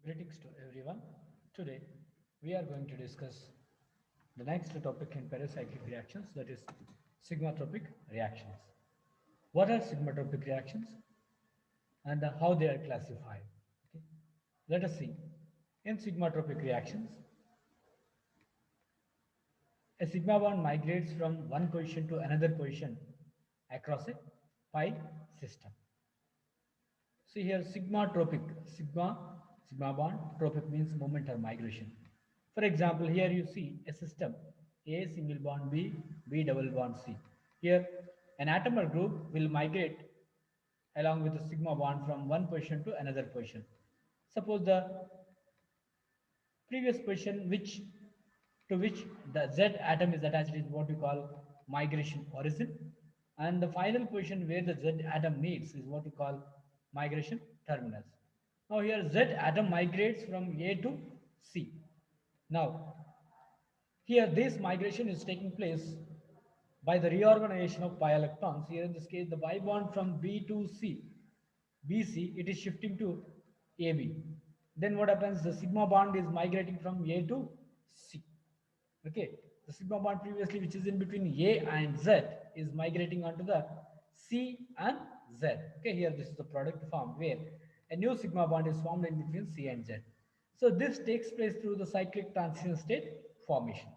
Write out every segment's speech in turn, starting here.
Greetings to everyone. Today we are going to discuss the next topic in pericyclic reactions, that is sigmatropic reactions. What are sigmatropic reactions and how they are classified? Okay. Let us see. In sigmatropic reactions, a sigma bond migrates from one position to another position across a pi system. See here, sigma tropic, sigma bond, tropic means movement or migration. For example, here you see a system, A single bond B, B double bond C. Here, an atom or group will migrate along with the sigma bond from one position to another position. Suppose the previous position to which the Z atom is attached is what we call migration origin, and the final position where the Z atom meets is what we call migration terminus. Now here Z atom migrates from A to C. Now here this migration is taking place by the reorganization of pi electrons. Here in this case the pi bond from B to C, BC, it is shifting to AB. Then what happens? The sigma bond is migrating from A to C. Okay, the sigma bond previously which is in between A and Z is migrating onto the C and Z. Okay, here this is the product formed where a new sigma bond is formed in between C and Z. So this takes place through the cyclic transition state formation.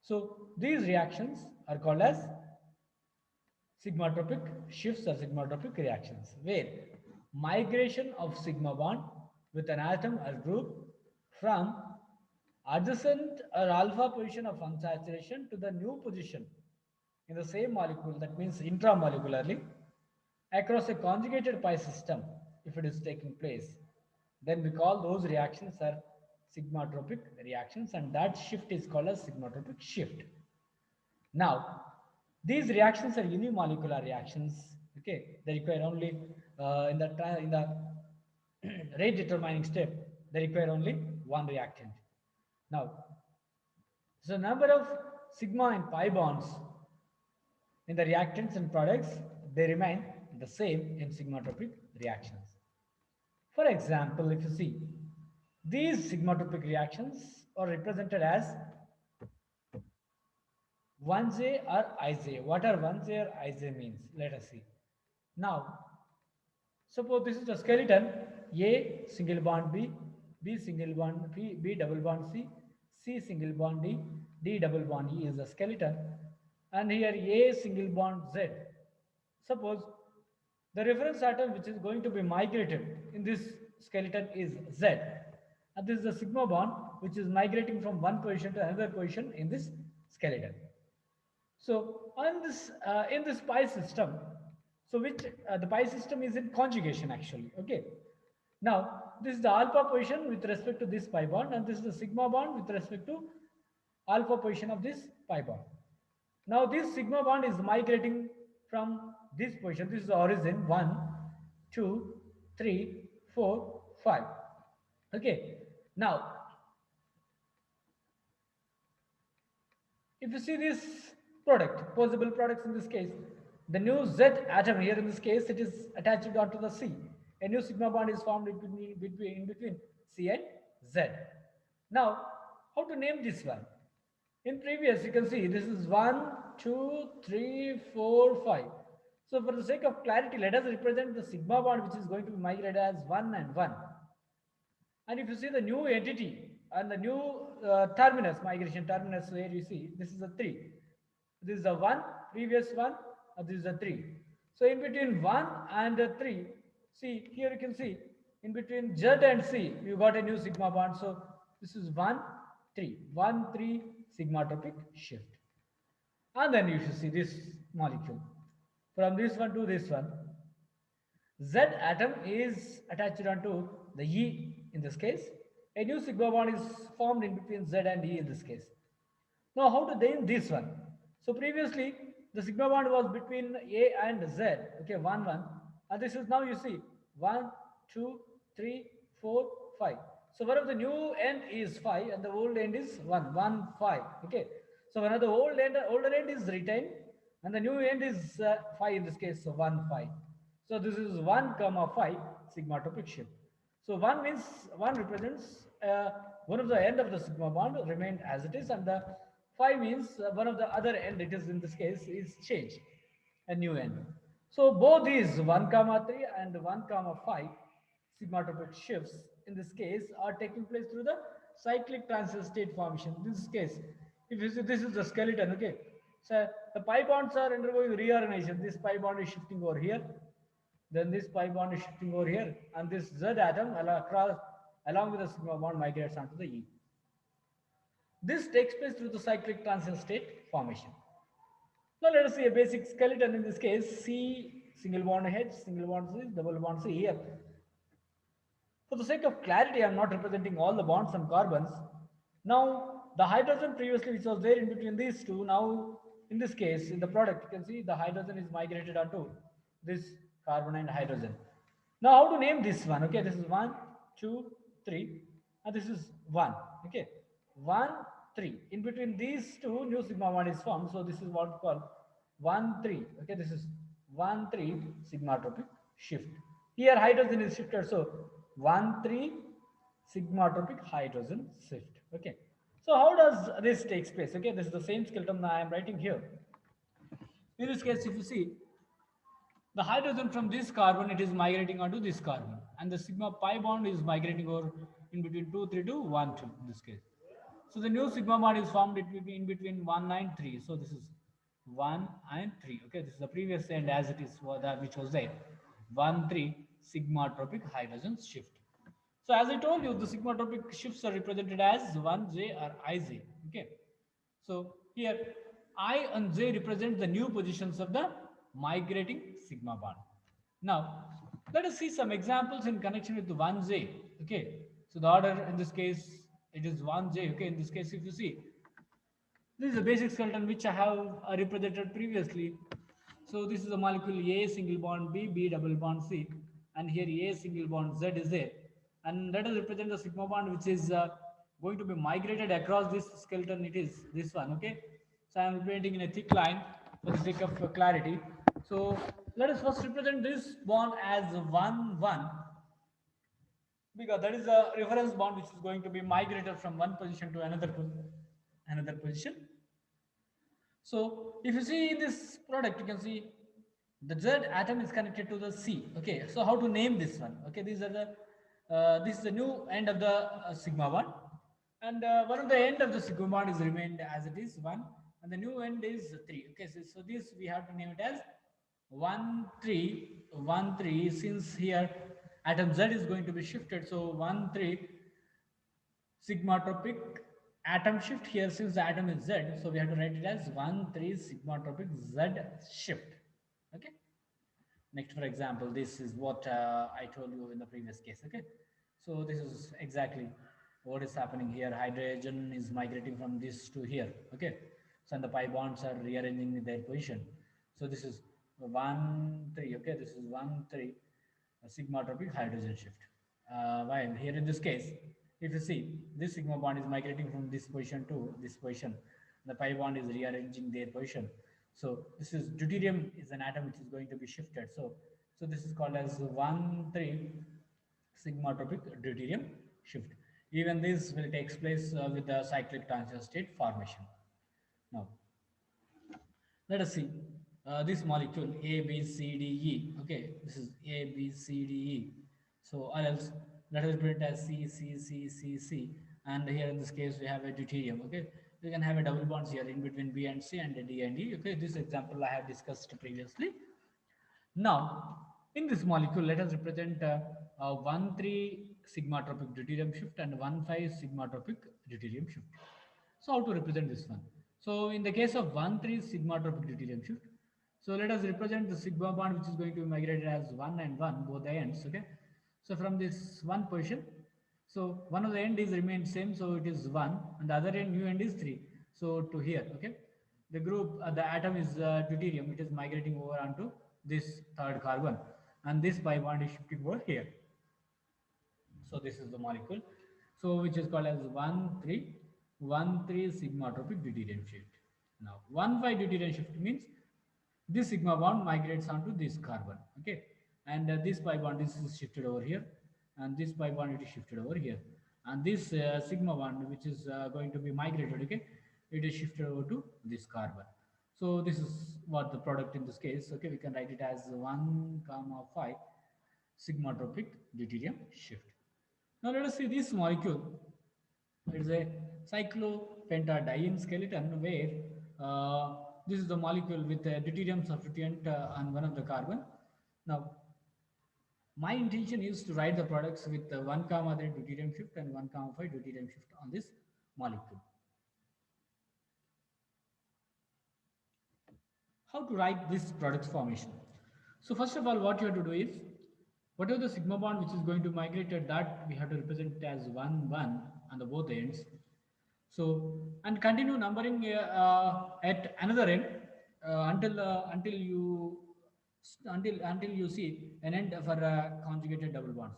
So these reactions are called as sigmatropic shifts or sigmatropic reactions, where migration of sigma bond with an atom or group from adjacent or alpha position of unsaturation to the new position in the same molecule, that means intramolecularly, across a conjugated pi system, if it is taking place, then we call those reactions are sigmatropic reactions, and that shift is called as sigmatropic shift. Now, these reactions are unimolecular reactions. Okay, they require only in the rate determining step. They require only one reactant. Now, so number of sigma and pi bonds in the reactants and products, they remain the same in sigmatropic reactions. For example, if you see, these sigmatropic reactions are represented as 1J or IJ. What are 1J or IJ means? Let us see. Now, suppose this is the skeleton, A single bond B, B single bond B, B double bond C, C single bond D, D double bond E is the skeleton, and here A single bond Z. Suppose the reference atom which is going to be migrated in this skeleton is Z, and this is the sigma bond which is migrating from one position to another position in this skeleton. So on this in this pi system, so which the pi system is in conjugation actually. Okay. Now this is the alpha position with respect to this pi bond, and this is the sigma bond with respect to alpha position of this pi bond. Now this sigma bond is migrating from this position. This is the origin 1, 2, 3, 4, 5. Okay. Now if you see this product, possible products in this case, the new Z atom here in this case, it is attached onto the C. A new sigma bond is formed in between C and Z. Now, how to name this one? In previous, you can see this is 1, 2, 3, 4, 5. So for the sake of clarity, let us represent the sigma bond which is going to be migrated as 1 and 1. And if you see the new entity and the new terminus, migration terminus, where you see this is a 3. This is a 1, previous one, this is a 3. So in between 1 and 3, see here you can see in between Z and C, you got a new sigma bond. So this is 1, 3, 1, 3 sigmatropic shift. And then you should see this molecule. From this one to this one, Z atom is attached onto the E in this case. A new sigma bond is formed in between Z and E in this case. Now, how to name this one? So previously, the sigma bond was between A and Z. Okay, 1, 1. And this is now you see 1, 2, 3, 4, 5. So one of the new end is 5 and the old end is 1, 1, 5. Okay. So one of the older end is retained and the new end is 5 in this case. So 1, 5. So this is 1 comma 5 sigmatropic shift. So one means one represents one of the end of the sigma bond remained as it is, and the phi means one of the other end. It is in this case is changed, a new end. So both these 1 comma 3 and 1 comma 5 sigmatropic shifts in this case are taking place through the cyclic transition state formation. In this case, if you see this is the skeleton, okay. So the pi bonds are undergoing reorganization. This pi bond is shifting over here, then this pi bond is shifting over here, and this Z atom across along with the sigma bond migrates onto the E. This takes place through the cyclic transition state formation. Now let us see a basic skeleton in this case. C single bond H, single bond C, double bond C here. For the sake of clarity, I am not representing all the bonds and carbons. Now, the hydrogen previously which was there in between these two, now in this case, in the product, you can see the hydrogen is migrated onto this carbon and hydrogen. Now, how to name this one? Okay, this is 1, 2, 3, and this is 1. Okay, 1, 3. In between these two, new sigma bond is formed. So, this is what we call 1, 3. Okay, this is 1, 3 sigmatropic shift. Here, hydrogen is shifted. So, 1, 3 sigmatropic hydrogen shift. Okay. So how does this takes place? Okay, this is the same skeleton that I am writing here. In this case, if you see the hydrogen from this carbon, it is migrating onto this carbon, and the sigma pi bond is migrating over in between 2, 3 to 1, 2 in this case. So the new sigma bond is formed in between 1 and 3. So this is 1 and 3. Okay, this is the previous end as it is for that which was there. 1, 3 sigmatropic hydrogen shift. So as I told you, the sigmatropic shifts are represented as 1j or ij. Okay. So here I and j represent the new positions of the migrating sigma bond. Now let us see some examples in connection with the 1j. Okay. So the order in this case it is 1j. Okay. In this case, if you see, this is a basic skeleton which I have represented previously. So this is a molecule A single bond B, B double bond C, and here A single bond Z is there. And let us represent the sigma bond which is going to be migrated across this skeleton. It is this one, okay? So I am representing in a thick line for the sake of clarity. So let us first represent this bond as 1, 1, because that is a reference bond which is going to be migrated from one position to another position. So if you see in this product, you can see the Z atom is connected to the C. Okay, so how to name this one? Okay, these are the this is the new end of the sigma bond, and one of the end of the sigma bond is remained as it is 1, and the new end is 3. Okay, so this we have to name it as 1, 3, 1, 3. Since here atom Z is going to be shifted, so 1, 3 sigmatropic atom shift here. Since the atom is Z, so we have to write it as 1, 3 sigmatropic Z shift. Okay. Next, for example, this is what I told you in the previous case. Okay. So this is exactly what is happening here. Hydrogen is migrating from this to here. Okay. So and the pi bonds are rearranging their position. So this is 1, 3. Okay. This is 1, 3 sigmatropic hydrogen shift. While here in this case, if you see, this sigma bond is migrating from this position to this position. The pi bond is rearranging their position. So this is deuterium is an atom which is going to be shifted. So this is called as 1, 3 sigmatropic deuterium shift. Even this will take place with the cyclic transition state formation. Now, let us see this molecule A, B, C, D, E. Okay, this is A, B, C, D, E. So, or else let us print as C, C, C, C, C. And here in this case, we have a deuterium. Okay, you can have a double bonds here in between B and C and D and E. Okay, this example I have discussed previously. Now, in this molecule, let us represent 1, 3 sigmatropic deuterium shift and 1, 5 sigmatropic deuterium shift. So how to represent this one? So in the case of 1, 3 sigmatropic deuterium shift, so let us represent the sigma bond which is going to be migrated as 1 and 1, both the ends, okay? So from this one position, so one of the end is remained same, so it is 1, and the other end, new end is 3. So to here, okay? The group, the atom is deuterium, it is migrating over onto this third carbon, and this pi bond is shifting over here. So this is the molecule, so which is called as 1, 3, 1, 3 sigmatropic deuterium shift. Now 1, 5 deuterium shift means this sigma bond migrates onto this carbon, okay, and this pi bond is shifted over here, and this pi bond it is shifted over here, and this sigma bond which is going to be migrated, okay, it is shifted over to this carbon. So this is what the product in this case, okay, we can write it as 1 comma 5 sigmatropic deuterium shift. Now let us see this molecule. It is a cyclopentadiene skeleton where this is the molecule with a deuterium substituent on one of the carbon. Now my intention is to write the products with 1 comma 3 deuterium shift and 1 comma 5 deuterium shift on this molecule. How to write this products formation? So first of all, what you have to do is, whatever the sigma bond which is going to migrate at that, we have to represent it as 1 1 on the both ends. So and continue numbering at another end until you see an end for conjugated double bonds.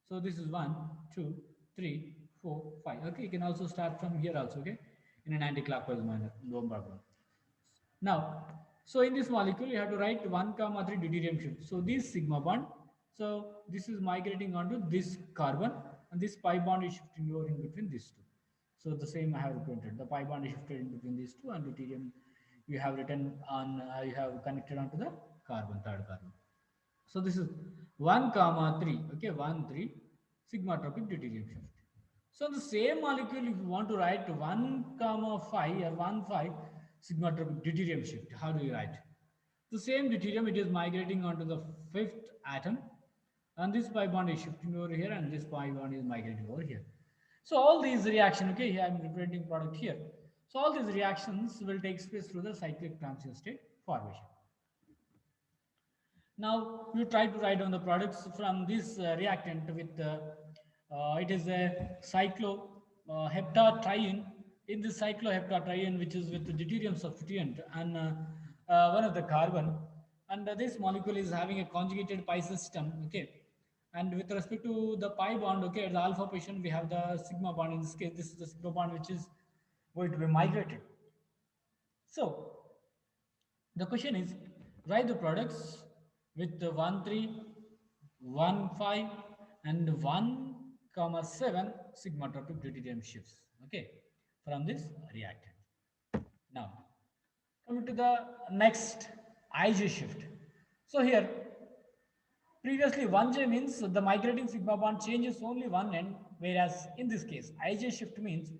So this is 1 2 3 4 5. Okay, you can also start from here also, okay, in an anti-clockwise manner, no problem. Now, so in this molecule, you have to write 1 comma 3 deuterium shift. So this sigma bond, so this is migrating onto this carbon, and this pi bond is shifting over in between these two. So the same I have represented. The pi bond is shifted in between these two, and deuterium you have written on, you have connected onto the carbon, third carbon. So this is 1 comma 3, okay, 1 3 sigmatropic deuterium shift. So the same molecule, if you want to write 1 comma 5 or 1 5 sigmatropic deuterium shift, how do you write? The same deuterium, it is migrating onto the fifth atom, and this pi bond is shifting over here, and this pi bond is migrating over here. So all these reactions, okay, here I am representing product here. So all these reactions will take place through the cyclic transition state formation. Now you try to write down the products from this reactant with it is a cycloheptatriene. In this cycloheptatriene, which is with the deuterium substituent and one of the carbon, and this molecule is having a conjugated pi system, okay. And with respect to the pi bond, okay, at the alpha position we have the sigma bond. In this case, this is the sigma bond which is going to be migrated. So the question is, write the products with the 1 3, 1 5, and 1 comma 7 sigmatropic deuterium shifts, okay, from this reactant. Now coming to the next IJ shift. So here previously 1J means the migrating sigma bond changes only one end, whereas in this case IJ shift means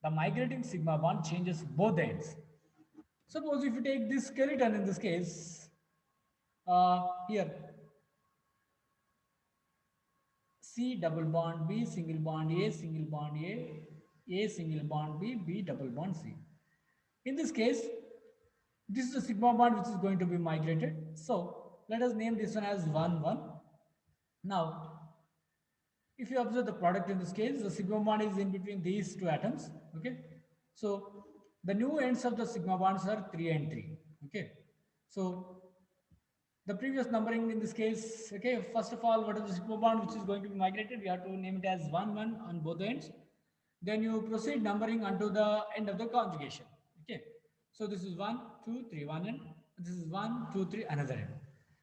the migrating sigma bond changes both ends. Suppose if you take this skeleton in this case, here C double bond B single bond A single bond A single bond B B double bond C. In this case, this is the sigma bond which is going to be migrated. So let us name this one as 1 1. Now, if you observe the product in this case, the sigma bond is in between these two atoms. Okay, so the new ends of the sigma bonds are 3 and 3. Okay, so the previous numbering in this case, okay, first of all, what is the sigma bond which is going to be migrated? We have to name it as 1 1 on both ends. Then you proceed numbering unto the end of the conjugation. Okay, so this is 1 2 3 1 end, this is 1 2 3 another end.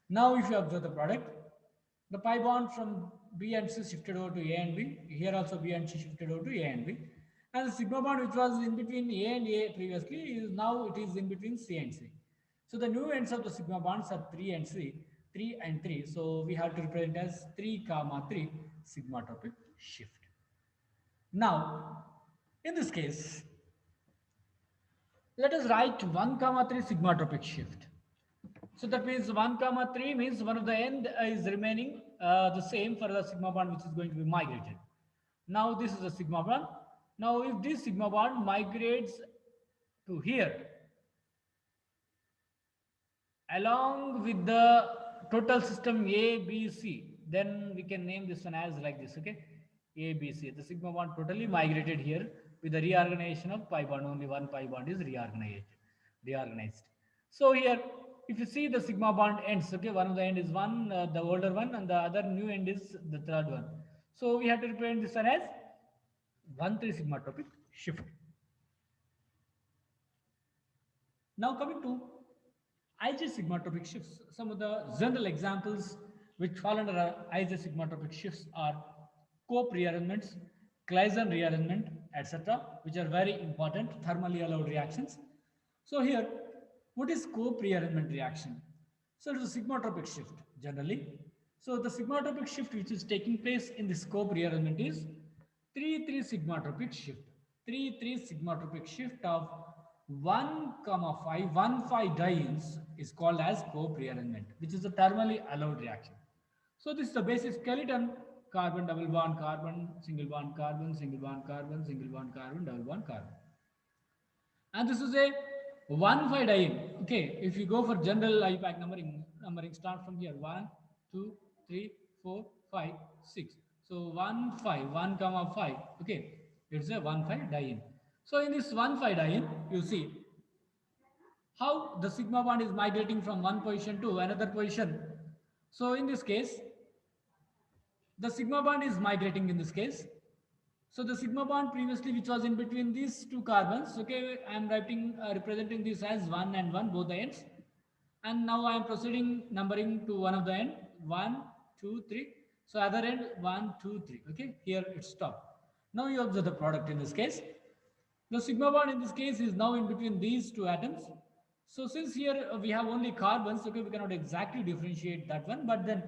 Now if you observe the product, the pi bond from B and C shifted over to A and B. Here also B and C shifted over to A and B. And the sigma bond which was in between A and A previously is now it is in between C and C. So the new ends of the sigma bonds are 3 and C, 3 and 3. So we have to represent as 3 comma 3 sigmatropic shift. Now, in this case, let us write 1 comma 3 sigmatropic shift. So that means 1 comma 3 means one of the end is remaining the same for the sigma bond which is going to be migrated. Now this is a sigma bond. Now if this sigma bond migrates to here along with the total system A, B, C, then we can name this one as like this, okay? A, B, C. The sigma bond totally migrated here with the reorganization of pi bond. Only one pi bond is reorganized. So here, if you see the sigma bond ends, okay, one of the end is one, the older one, and the other new end is the third one. So we have to represent this one as 1 3 sigmatropic shift. Now coming to IJ sigmatropic shifts, some of the general examples which fall under IJ sigmatropic shifts are Cope rearrangements, Claisen rearrangement, etc., which are very important thermally allowed reactions. So here, what is Cope rearrangement reaction? So it is a sigmatropic shift generally. So the sigmatropic shift which is taking place in this Cope rearrangement is 3-3 sigmatropic shift. 3-3 sigmatropic shift of 1, 5, 1,5 dienes is called as Cope rearrangement, which is a thermally allowed reaction. So this is the basic skeleton: carbon, double bond, carbon, single bond, carbon, single bond, carbon, single bond, carbon, double bond, carbon. And this is a 1,5 diene. Okay, if you go for general IUPAC numbering start from here: 1, 2, 3, 4, 5, 6. So 1, 5, 1, 5. Okay, it's a 1,5 diene. So in this 1,5 diene, you see how the sigma bond is migrating from one position to another position. So in this case, the sigma bond is migrating in this case. So the sigma bond previously, which was in between these two carbons, okay, I am writing, representing this as 1 and 1, both the ends. And now I am proceeding numbering to one of the end, 1, 2, 3. So other end, 1, 2, 3, okay, here it stopped. Now you observe the product in this case. The sigma bond in this case is now in between these two atoms. So since here we have only carbons, okay, we cannot exactly differentiate that one, but then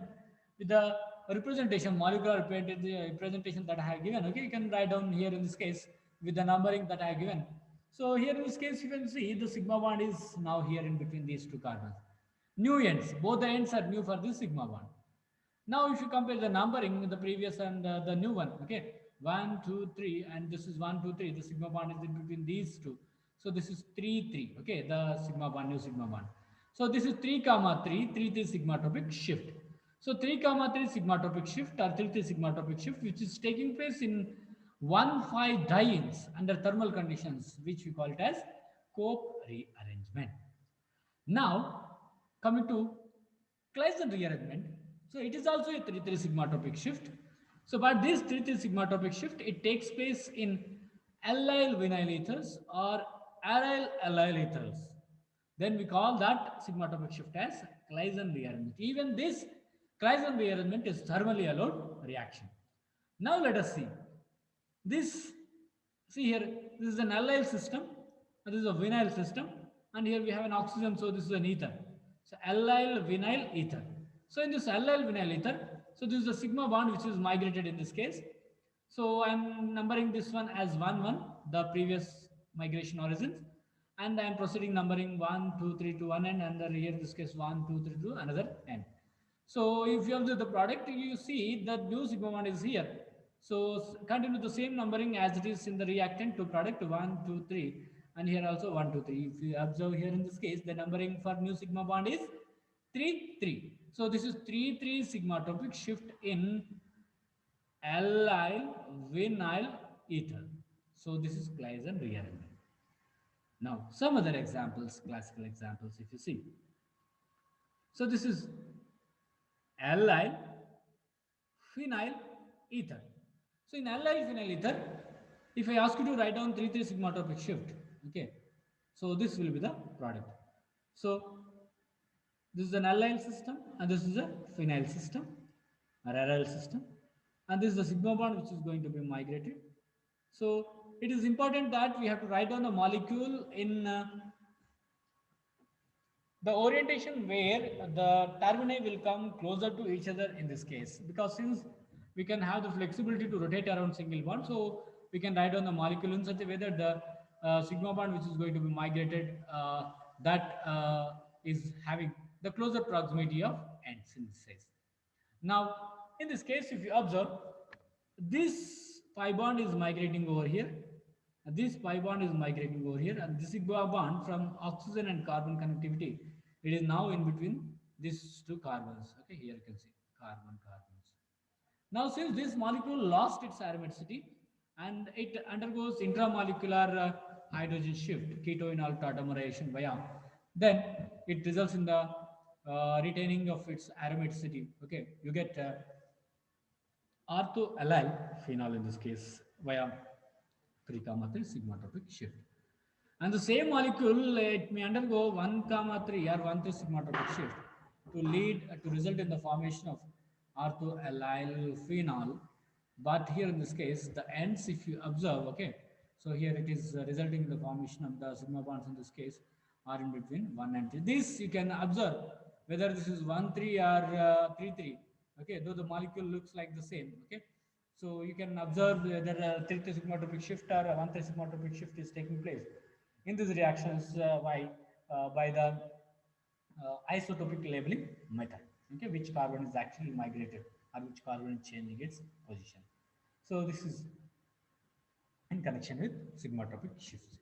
with the representation, molecular representation that I have given, okay, you can write down here in this case with the numbering that I have given. So here in this case, you can see the sigma bond is now here in between these two carbons. New ends, both the ends are new for this sigma bond. Now, if you compare the numbering, the previous and the new one, okay, 1, 2, 3, and this is 1, 2, 3. The sigma bond is in between these two. So this is 3, 3, okay, the sigma bond, new sigma bond. So this is 3, 3, 3, 3 sigmatropic shift. So 3, 3 sigmatropic shift or 3, 3 sigmatropic shift, which is taking place in 1,5 dienes under thermal conditions, which we call it as Cope rearrangement. Now, coming to Claisen rearrangement, so it is also a 3-3 sigmatropic shift. So, but this 3-3 sigmatropic shift, it takes place in allyl vinyl ethers or aryl allyl ethers. Then we call that sigmatropic shift as Claisen rearrangement. Even this Claisen rearrangement is thermally allowed reaction. Now let us see. This, see here, this is an allyl system, and this is a vinyl system, and here we have an oxygen, so this is an ether. So allyl vinyl ether. So in this allyl vinyl ether, so this is a sigma bond which is migrated in this case. So I'm numbering this one as 1, 1, the previous migration origins, and I'm proceeding numbering 1, 2, 3 to one end, and then here in this case 1, 2, 3 to another end. So if you observe the product, you see that new sigma bond is here. So continue the same numbering as it is in the reactant to product 1, 2, 3, and here also 1, 2, 3. If you observe here in this case, the numbering for new sigma bond is 3, 3. So this is 3, 3 sigmatropic shift in allyl vinyl ether. So this is Claisen rearrangement. Now some other examples, classical examples, if you see. So this is allyl phenyl ether. So in allyl phenyl ether, if I ask you to write down 3-3 sigmatropic shift, okay, so this will be the product. So this is an allyl system, and this is a phenyl system or aryl system, and this is the sigma bond which is going to be migrated. So it is important that we have to write down the molecule in the orientation where the termini will come closer to each other in this case, because since we can have the flexibility to rotate around single bond, so we can write down the molecule in such a way that the sigma bond which is going to be migrated, that is having the closer proximity of ends in this case. Now in this case, if you observe, this pi bond is migrating over here, and this pi bond is migrating over here, and this sigma bond from oxygen and carbon connectivity, it is now in between these two carbons. Okay, here you can see carbon carbons. Now since this molecule lost its aromaticity and it undergoes intramolecular hydrogen shift, ketone tautomerization via, then it results in the retaining of its aromaticity. Okay, you get orthoallyl phenol in this case via 3, 3 sigmatropic shift. And the same molecule, it may undergo 1, 3 or 1, 3 sigmatropic shift to lead to result in the formation of orthoallyl phenol But here in this case, the ends, if you observe, okay, so here it is resulting in the formation of the sigma bonds in this case are in between 1 and 3. This you can observe whether this is 1 3 or 3 3, okay, though the molecule looks like the same, okay. So you can observe whether 3 3 sigmatropic shift or 1 3 sigmatropic shift is taking place in these reactions by the isotopic labeling method, okay, which carbon is actually migrated or which carbon is changing its position. So this is in connection with sigmatropic shifts.